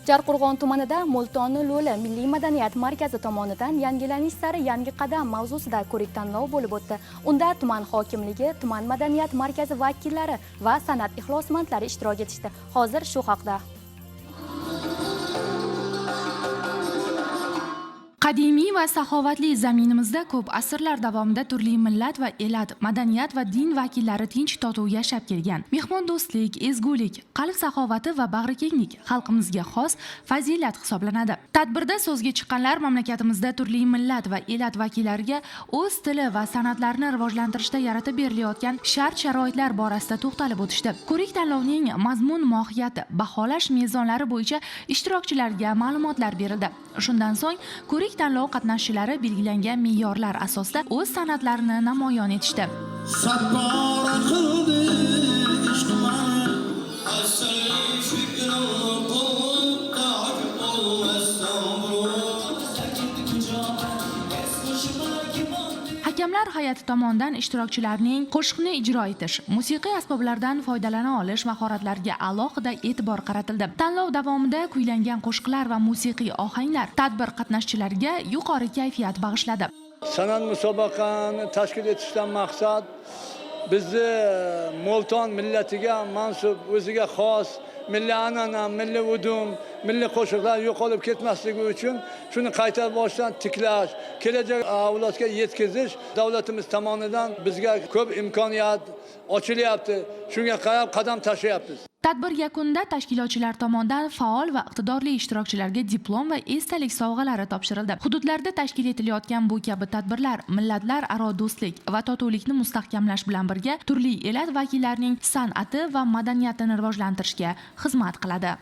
Jarqo'rg'on tumanida Mo'ltonni Lo'li Milliy madaniyat markazi tomonidan yangilanish sari yangi qadam mavzusida ko'rik-tanlov bo'lib o'tdi. Unda tuman hokimligi, tuman madaniyat markazi vakillari va san'at ixlosmandlari ishtirok etishdi. Hozir shu haqda. Qadimiy va saxovatli zaminimizda ko'p asrlar davomida turli millat va elat, madaniyat va din vakillari tinch totuv yashab kelgan. Mehmondo'stlik, ezgulik, qalb saxovati va bag'rikenglik xalqimizga xos fazilat hisoblanadi. Tadbirda so'zga chiqqanlar mamlakatimizda turli millat va elat vakillariga o'z tili va san'atlarini rivojlantirishda yaratib berilayotgan shart-sharoitlar borasida to'xtalib o'tishdi. Ko'rik-tanlovning mazmun-mohiyati, baholash mezonlari bo'yicha ishtirokchilarga ma'lumotlar berildi. Shundan so'ng ko'rik-tanlov qatnashchilari belgilangan me'yorlar asosida o'z san'atlarini namoyon etishdi. Hakamlar hay'ati tomonidan ishtirokchilarning qo'shiqni ijro etish, musiqiy asboblardan foydalana olish mahoratlariga alohida e'tibor qaratildi. Tanlov davomida kuylangan qo'shiqlar va musiqiy ohanglar tadbir qatnashchilariga yuqori kayfiyat bag'ishladi. San'at musobaqani tashkil etishdan maqsad bizni Mo'lton millatiga mansub, o'ziga xos milliy an'ana, milliy udum, milliy qo'shiqlar yo'qolib ketmasligi uchun shuni qayta boshdan tiklash, kelajak avlodga yetkazish davlatimiz tomonidan bizga ko'p imkoniyat ochilyapti. Shunga qarab qadam tashlayapmiz. Tadbir yakunida tashkilotchilar tomonidan faol va iqtidorli ishtirokchilarga diplom va esdalik sovg'alari topshirildi. Hududlarda tashkil etilayotgan bu kabi tadbirlar millatlar aro do'stlik va totuvlikni mustahkamlash bilan birga turli elat vakillarining san'ati va madaniyatini rivojlantirishga xizmat qiladi.